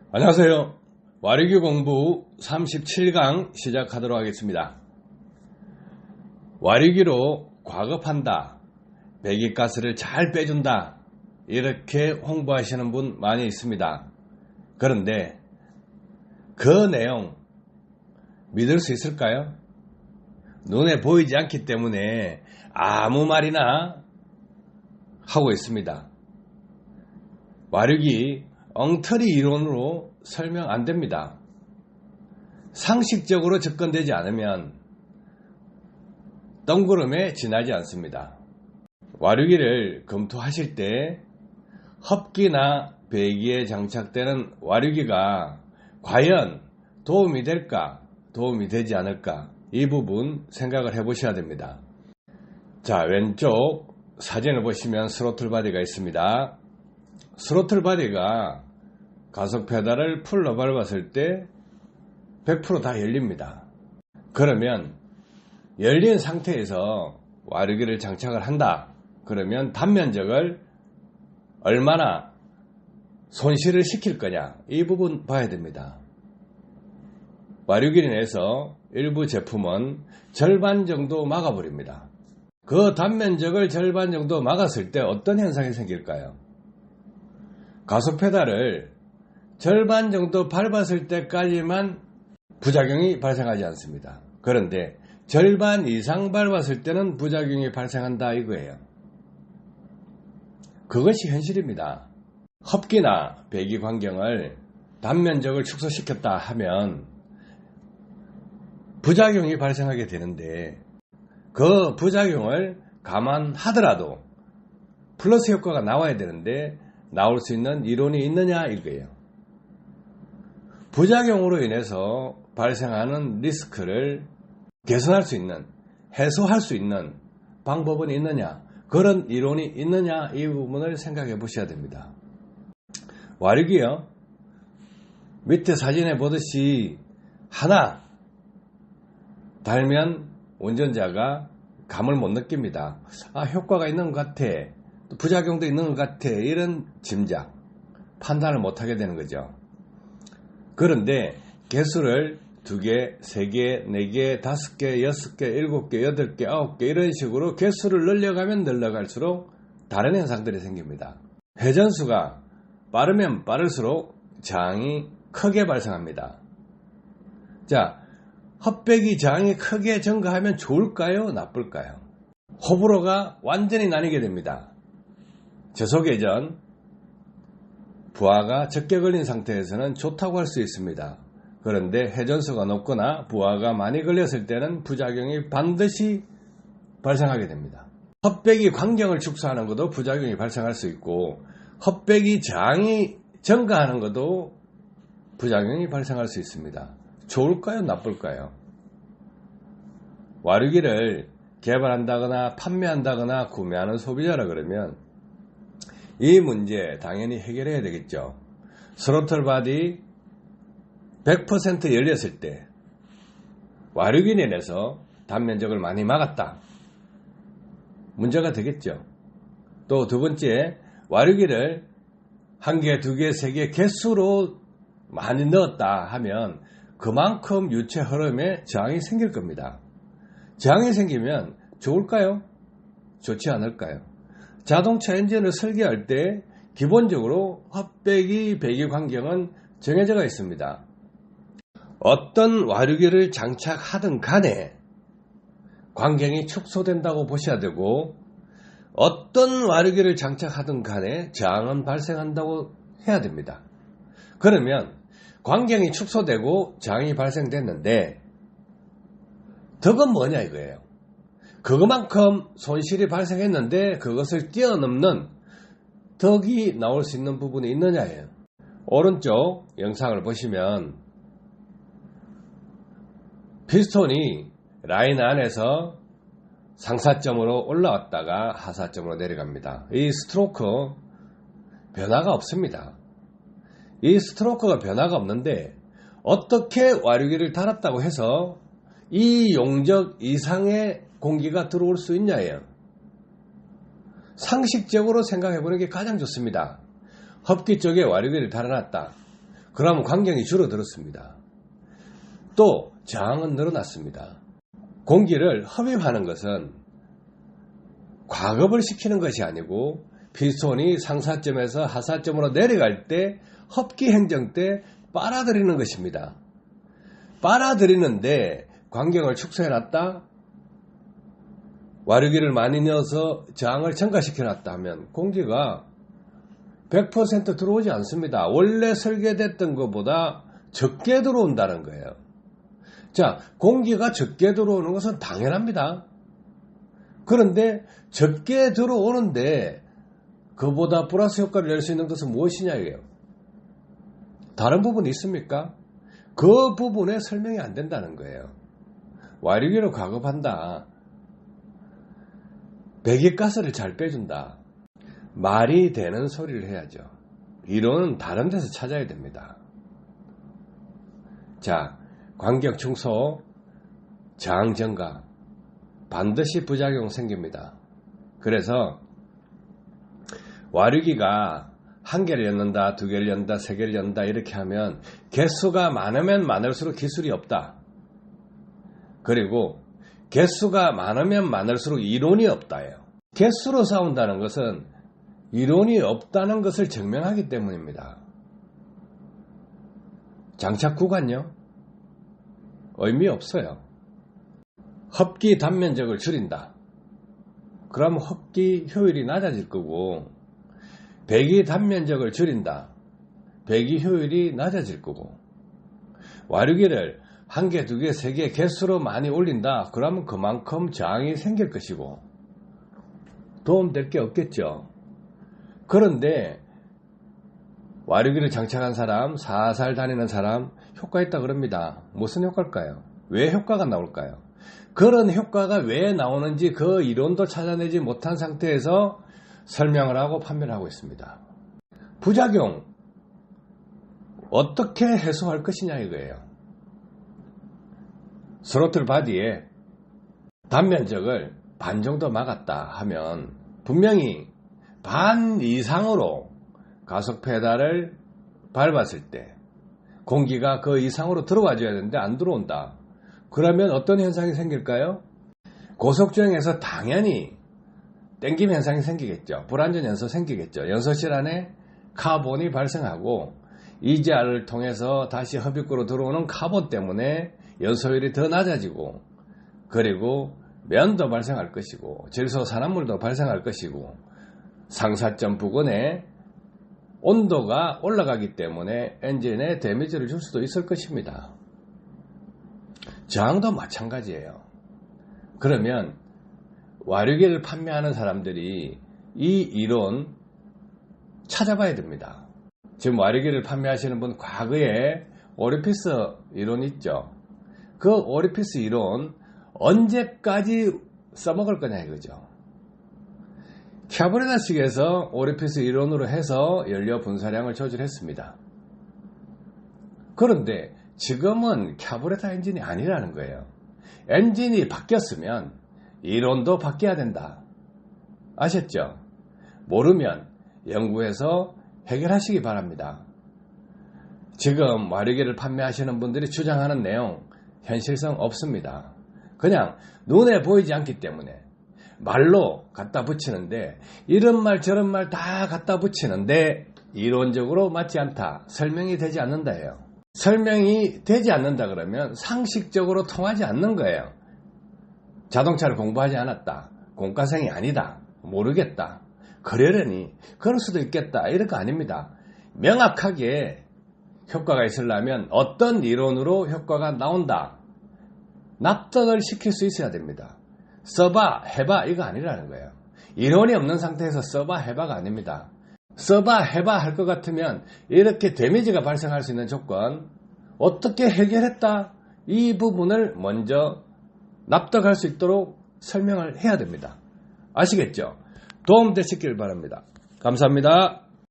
안녕하세요. 와류기 공부 37강 시작하도록 하겠습니다. 와류기로 과급한다, 배기가스를 잘 빼준다, 이렇게 홍보하시는 분 많이 있습니다. 그런데 그 내용 믿을 수 있을까요? 눈에 보이지 않기 때문에 아무 말이나 하고 있습니다. 와류기 엉터리 이론으로 설명 안 됩니다. 상식적으로 접근되지 않으면 덩그름에 지나지 않습니다. 와류기를 검토하실 때 흡기나 배기에 장착되는 와류기가 과연 도움이 될까, 도움이 되지 않을까, 이 부분 생각을 해보셔야 됩니다. 자, 왼쪽 사진을 보시면 스로틀 바디가 있습니다. 스로틀 바디가 가속 페달을 풀로 밟았을 때 100% 다 열립니다. 그러면 열린 상태에서 와류기를 장착을 한다. 그러면 단면적을 얼마나 손실을 시킬 거냐, 이 부분 봐야 됩니다. 와류기를 내서 일부 제품은 절반 정도 막아버립니다. 그 단면적을 절반 정도 막았을 때 어떤 현상이 생길까요? 가속 페달을 절반 정도 밟았을 때까지만 부작용이 발생하지 않습니다. 그런데 절반 이상 밟았을 때는 부작용이 발생한다, 이거예요. 그것이 현실입니다. 흡기나 배기 환경을 단면적을 축소시켰다 하면 부작용이 발생하게 되는데, 그 부작용을 감안하더라도 플러스 효과가 나와야 되는데 나올 수 있는 이론이 있느냐, 이거예요. 부작용으로 인해서 발생하는 리스크를 개선할 수 있는, 해소할 수 있는 방법은 있느냐, 그런 이론이 있느냐, 이 부분을 생각해 보셔야 됩니다. 와류기요, 밑에 사진에 보듯이 하나 달면 운전자가 감을 못 느낍니다. 효과가 있는 것 같아, 또 부작용도 있는 것 같아, 이런 짐작, 판단을 못하게 되는 거죠. 그런데 개수를 2개, 3개, 4개, 5개, 6개, 7개, 8개, 9개 이런 식으로 개수를 늘려가면 늘려갈수록 다른 현상들이 생깁니다. 회전수가 빠르면 빠를수록 저항이 크게 발생합니다. 자, 흡배기 저항이 크게 증가하면 좋을까요, 나쁠까요? 호불호가 완전히 나뉘게 됩니다. 저속회전, 부하가 적게 걸린 상태에서는 좋다고 할 수 있습니다. 그런데 회전수가 높거나 부하가 많이 걸렸을 때는 부작용이 반드시 발생하게 됩니다. 흡배기 광경을 축소하는 것도 부작용이 발생할 수 있고, 흡배기 저항이 증가하는 것도 부작용이 발생할 수 있습니다. 좋을까요, 나쁠까요? 와류기를 개발한다거나 판매한다거나 구매하는 소비자라 그러면 이 문제 당연히 해결해야 되겠죠. 스로틀 바디 100% 열렸을 때 와류기 내에서 단면적을 많이 막았다, 문제가 되겠죠. 또 두 번째, 와류기를 1개, 2개, 3개 개수로 많이 넣었다 하면 그만큼 유체 흐름에 저항이 생길 겁니다. 저항이 생기면 좋을까요? 좋지 않을까요? 자동차 엔진을 설계할 때 기본적으로 흡배기, 배기 광경은 정해져 있습니다. 어떤 와류기를 장착하든 간에 광경이 축소된다고 보셔야 되고, 어떤 와류기를 장착하든 간에 저항은 발생한다고 해야 됩니다. 그러면 광경이 축소되고 저항이 발생됐는데 덕은 뭐냐, 이거예요. 그것만큼 손실이 발생했는데 그것을 뛰어넘는 덕이 나올 수 있는 부분이 있느냐예요. 오른쪽 영상을 보시면 피스톤이 라인 안에서 상사점으로 올라왔다가 하사점으로 내려갑니다. 이 스트로크 변화가 없습니다. 이 스트로크가 변화가 없는데 어떻게 와류기를 달았다고 해서 이 용적 이상의 공기가 들어올 수 있냐예요. 상식적으로 생각해 보는 게 가장 좋습니다. 흡기 쪽에 와류기를 달아놨다. 그러면 광경이 줄어들었습니다. 또 저항은 늘어났습니다. 공기를 흡입하는 것은 과급을 시키는 것이 아니고 피스톤이 상사점에서 하사점으로 내려갈 때 흡기 행정 때 빨아들이는 것입니다. 빨아들이는데 광경을 축소해놨다, 와류기를 많이 넣어서 저항을 증가시켜놨다 하면 공기가 100% 들어오지 않습니다. 원래 설계됐던 것보다 적게 들어온다는 거예요. 자, 공기가 적게 들어오는 것은 당연합니다. 그런데 적게 들어오는데 그보다 플러스 효과를 낼 수 있는 것은 무엇이냐 이게요. 다른 부분이 있습니까? 그 부분에 설명이 안 된다는 거예요. 와류기로 과급한다, 배기가스를 잘 빼준다, 말이 되는 소리를 해야죠. 이론은 다른 데서 찾아야 됩니다. 자, 광경 축소, 저항 증가, 반드시 부작용 생깁니다. 그래서 와류기가 한 개를 연 두 개를 연다, 세 개를 연다 이렇게 하면 개수가 많으면 많을수록 기술이 없다. 그리고 개수가 많으면 많을수록 이론이 없다예요. 개수로 싸운다는 것은 이론이 없다는 것을 증명하기 때문입니다. 장착 구간요? 의미 없어요. 흡기 단면적을 줄인다. 그럼 흡기 효율이 낮아질 거고, 배기 단면적을 줄인다. 배기 효율이 낮아질 거고, 와류기를 한 개, 두 개, 세 개 개수로 많이 올린다. 그러면 그만큼 저항이 생길 것이고 도움될 게 없겠죠. 그런데 와류기를 장착한 사람, 살살 다니는 사람 효과 있다 그럽니다. 무슨 효과일까요? 왜 효과가 나올까요? 그런 효과가 왜 나오는지 그 이론도 찾아내지 못한 상태에서 설명을 하고 판매를 하고 있습니다. 부작용 어떻게 해소할 것이냐 이거예요. 스로틀 바디에 단면적을 반 정도 막았다 하면 분명히 반 이상으로 가속 페달을 밟았을 때 공기가 그 이상으로 들어와 줘야 되는데 안 들어온다. 그러면 어떤 현상이 생길까요? 고속주행에서 당연히 땡김 현상이 생기겠죠. 불안전 연소 생기겠죠. 연소실 안에 카본이 발생하고 EGR을 통해서 다시 흡입구로 들어오는 카본 때문에 연소율이 더 낮아지고, 그리고 면도 발생할 것이고 질소 산화물도 발생할 것이고 상사점 부근에 온도가 올라가기 때문에 엔진에 데미지를 줄 수도 있을 것입니다. 저항도 마찬가지예요. 그러면 와류기를 판매하는 사람들이 이 이론 찾아봐야 됩니다. 지금 와류기를 판매하시는 분 과거에 오리피스 이론 있죠. 그 오리피스 이론 언제까지 써먹을 거냐 이거죠. 캬브레나식에서 오리피스 이론으로 해서 연료 분사량을 조절했습니다. 그런데 지금은 캬브레타 엔진이 아니라는 거예요. 엔진이 바뀌었으면 이론도 바뀌어야 된다. 아셨죠? 모르면 연구해서 해결하시기 바랍니다. 지금 와류기를 판매하시는 분들이 주장하는 내용 현실성 없습니다. 그냥 눈에 보이지 않기 때문에 말로 갖다 붙이는데, 이런 말 저런 말 다 갖다 붙이는데 이론적으로 맞지 않다, 설명이 되지 않는다예요. 설명이 되지 않는다 그러면 상식적으로 통하지 않는 거예요. 자동차를 공부하지 않았다, 공과생이 아니다, 모르겠다, 그러려니 그럴 수도 있겠다, 이런 거 아닙니다. 명확하게 효과가 있으려면 어떤 이론으로 효과가 나온다, 납득을 시킬 수 있어야 됩니다. 써봐 해봐 이거 아니라는 거예요. 이론이 없는 상태에서 써봐 해봐가 아닙니다. 써봐 해봐 할 것 같으면 이렇게 데미지가 발생할 수 있는 조건 어떻게 해결했다, 이 부분을 먼저 납득할 수 있도록 설명을 해야 됩니다. 아시겠죠? 도움 되시길 바랍니다. 감사합니다.